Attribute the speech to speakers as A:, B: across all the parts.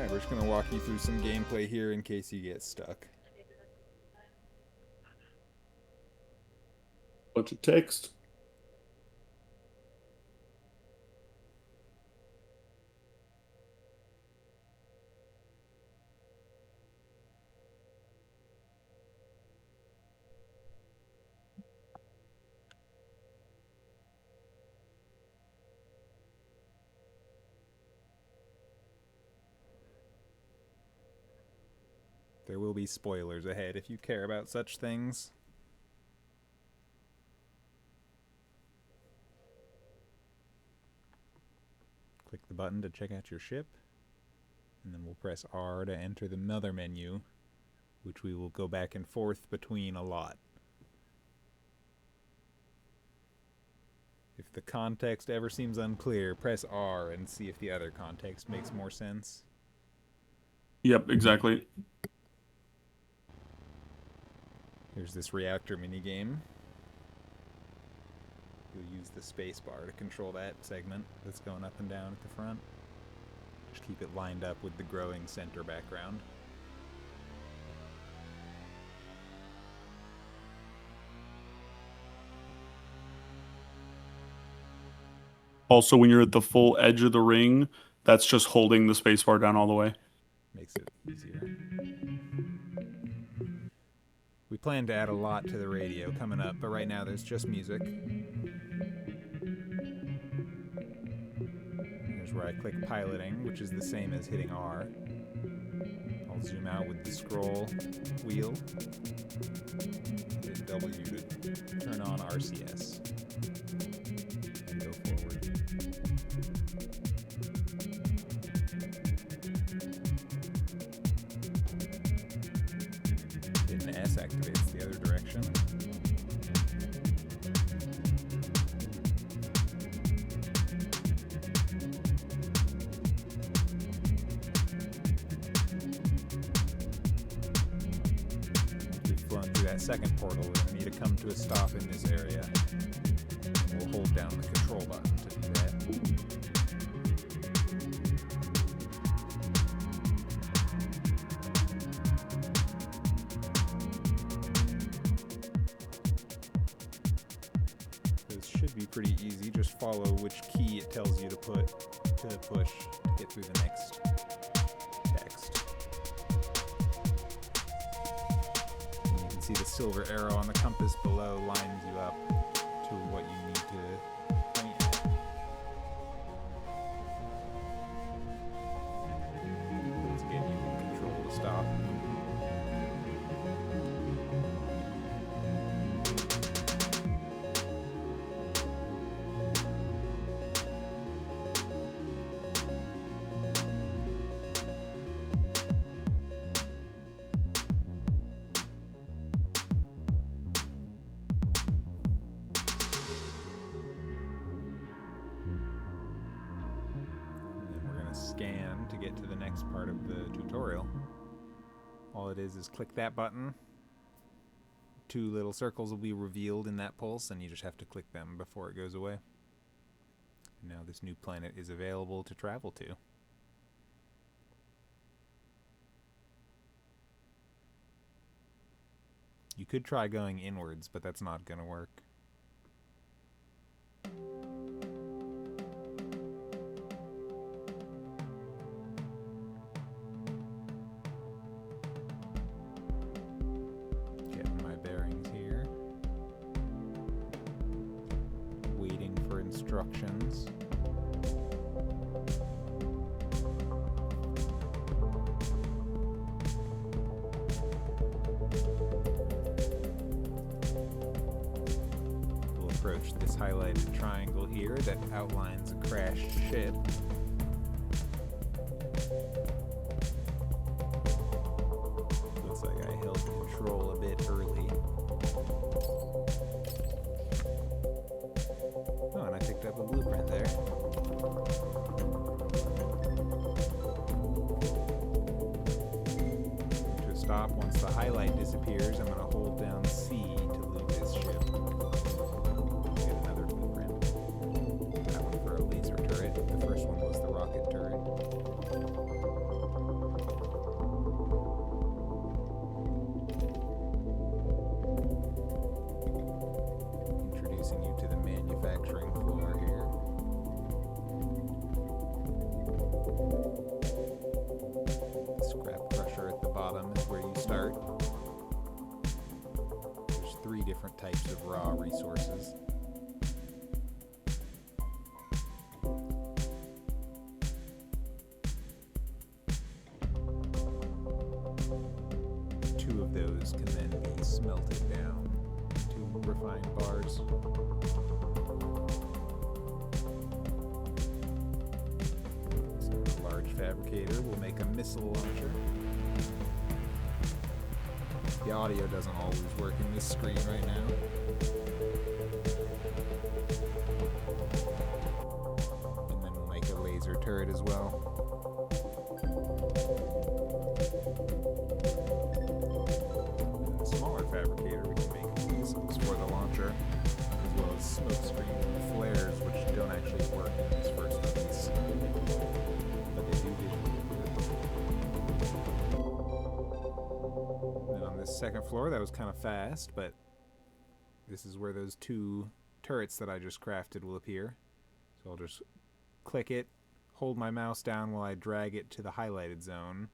A: Alright, we're just going to walk you through some gameplay here in case you get stuck.
B: Bunch of text.
A: There will be spoilers ahead if you care about such things. Click the button to check out your ship, and then we'll press R to enter the mother menu, which we will go back and forth between a lot. If the context ever seems unclear, press R and see if the other context makes more sense.
B: Yep, exactly.
A: Here's this reactor minigame. You'll use the space bar to control that segment that's going up and down at the front. Just keep it lined up with the growing center background.
B: Also, when you're at the full edge of the ring, that's just holding the spacebar down all the way.
A: Makes it easier. We plan to add a lot to the radio coming up, but right now there's just music. Here's where I click piloting, which is the same as hitting R. I'll zoom out with the scroll wheel. Hit W to turn on RCS. And go forward. Hitting S activates the other direction. We've flown through that second portal. We're going to need to come to a stop in this area. We'll hold down the control button to do that. This should be pretty easy. Just follow which key it tells you to push to get through the next text. And you can see the silver arrow on the compass below lines you up to what you need to point at. Once again, you can control the stop. Scan to get to the next part of the tutorial. All it is click that button. 2 little circles will be revealed in that pulse, and you just have to click them before it goes away. Now this new planet is available to travel to. You could try going inwards, but that's not going to work. Instructions. We'll approach this highlighted triangle here that outlines a crashed ship. Looks like I held control a bit early. Oh, and I picked up a blueprint there. To stop, once the highlight disappears, I'm going to hold down C to loot this ship. Get another blueprint. That one for a laser turret. The first one was the rocket turret. scrap crusher at the bottom is where you start. There's 3 different types of raw resources. Two of those can then be smelted down into refined bars. Fabricator will make a missile launcher. The audio doesn't always work in this screen right now. And then we'll make a laser turret as well. And a smaller fabricator, we can make missiles for the launcher, as well as smoke screens and flares, which don't actually work in this first release. And on this second floor, that was kind of fast, but this is where those 2 turrets that I just crafted will appear. So I'll just click it, hold my mouse down while I drag it to the highlighted zone,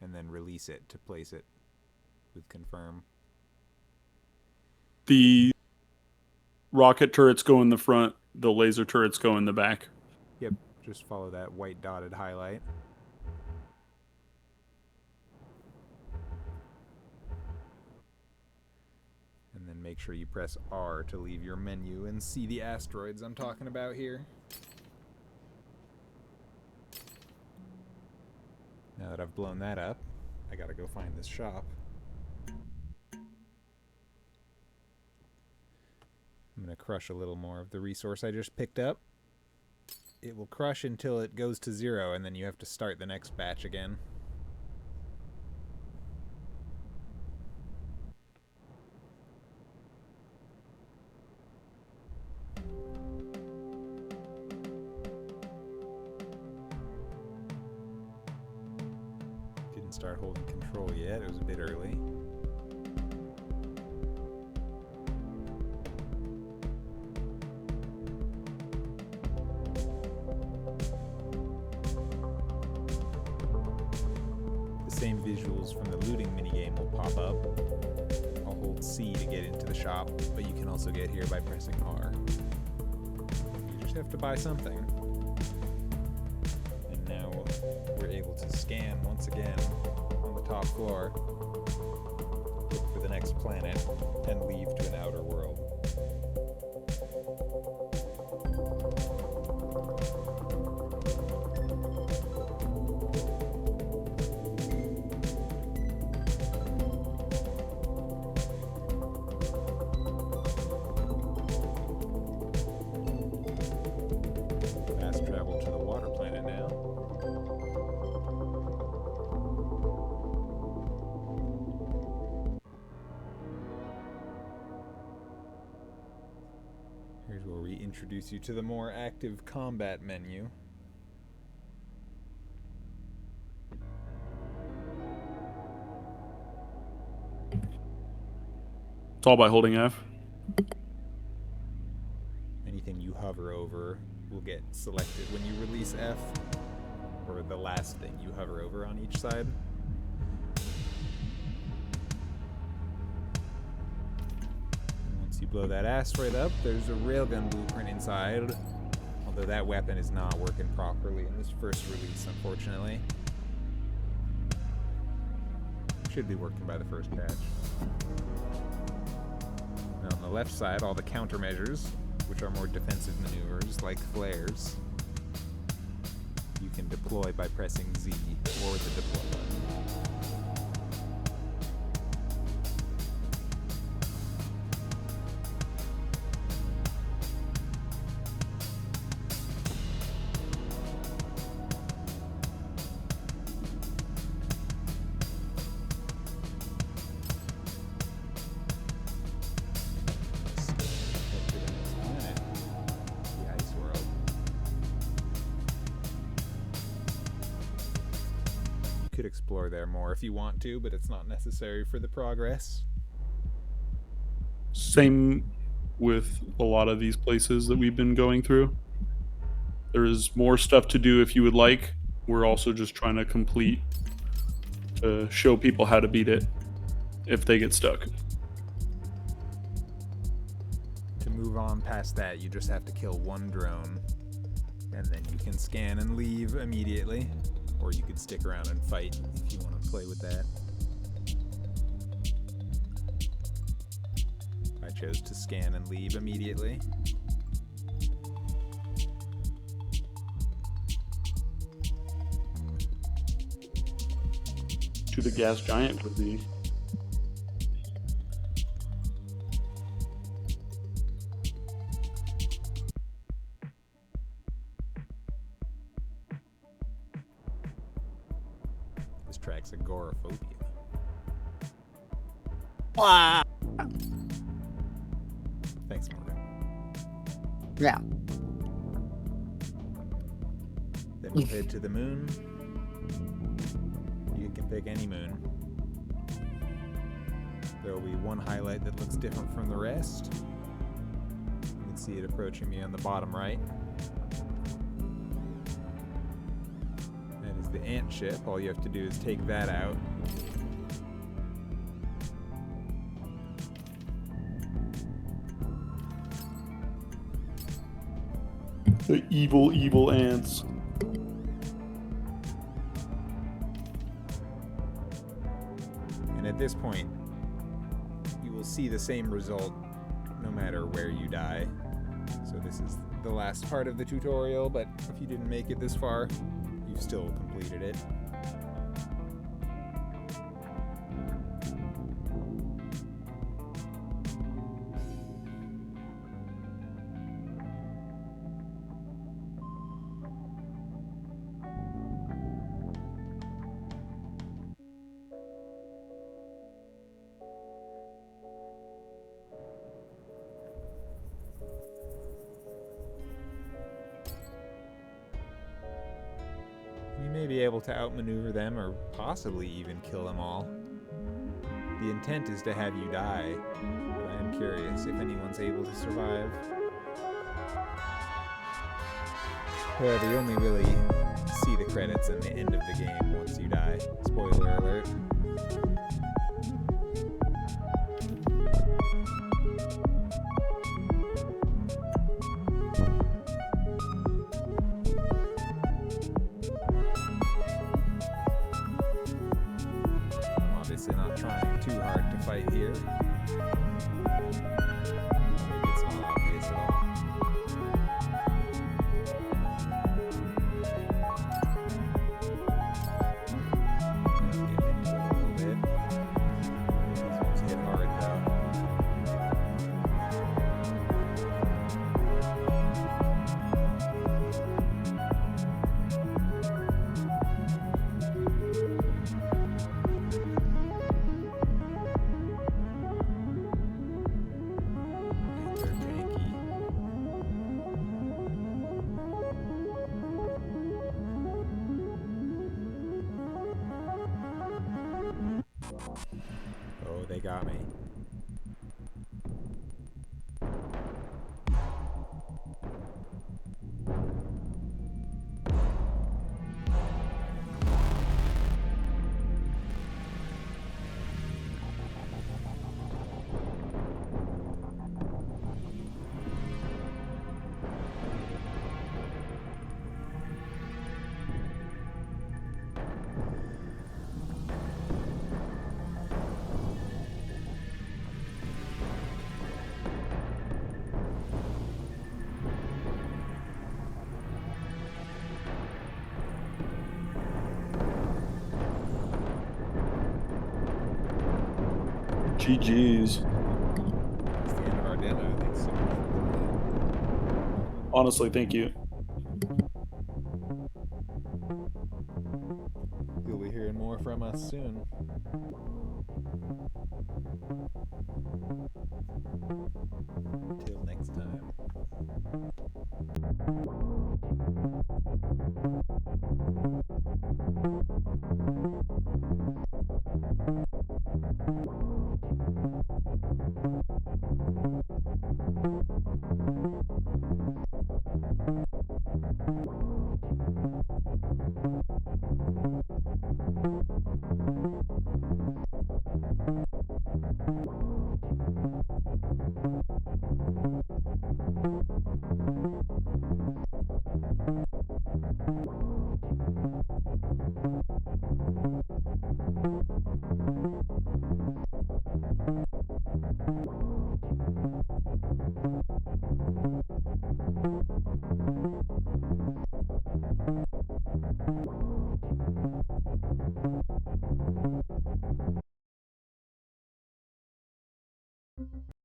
A: and then release it to place it with confirm.
B: The rocket turrets go in the front, the laser turrets go in the back.
A: Yep, just follow that white dotted highlight. And then make sure you press R to leave your menu and see the asteroids I'm talking about here. Now that I've blown that up, I gotta go find this shop. I'm gonna crush a little more of the resource I just picked up. It will crush until it goes to 0, and then you have to start the next batch again. Didn't start holding control yet, it was a bit early. Same visuals from the looting minigame will pop up. I'll hold C to get into the shop, but you can also get here by pressing R. You just have to buy something. And now we're able to scan once again on the top floor, look for the next planet, and leave to an outer world. Here's where we introduce you to the more active combat menu.
B: It's all by holding F.
A: Anything you hover over will get selected when you release F, or the last thing you hover over on each side. Once you blow that asteroid up, there's a railgun blueprint inside, although that weapon is not working properly in this first release, unfortunately. Should be working by the first patch. And on the left side, all the countermeasures, which are more defensive maneuvers like flares, you can deploy by pressing Z or the deploy button. Could explore there more if you want to, but it's not necessary for the progress.
B: Same with a lot of these places that we've been going through. There is more stuff to do if you would like. We're also just trying to complete to show people how to beat it if they get stuck.
A: To move on past that, you just have to kill one drone, and then you can scan and leave immediately, or you could stick around and fight if you want to play with that. I chose to scan and leave immediately.
B: To the gas giant would be.
A: This track's agoraphobia. Thanks, Morgan.
C: Yeah.
A: Then we'll head to the moon. You can pick any moon. There will be one highlight that looks different from the rest. You can see it approaching me on the bottom right. That is the ant ship. All you have to do is take that out.
B: The evil, evil ants.
A: And at this point, you will see the same result no matter where you die. So this is the last part of the tutorial, but if you didn't make it this far, you've still completed it. You may be able to outmaneuver them or possibly even kill them all. The intent is to have you die, but I am curious if anyone's able to survive. However, you only really see the credits and the end of the game once you die. Spoiler alert. I'm obviously not trying too hard to fight here. Maybe it's not obvious at all. Get into it a little bit. These ones hit hard though. They're tanky. Oh, they got me.
B: GG's.
A: That's the end of our demo. Thanks so much for playing.
B: Honestly, thank you.
A: You'll be hearing more from us soon. Till next time.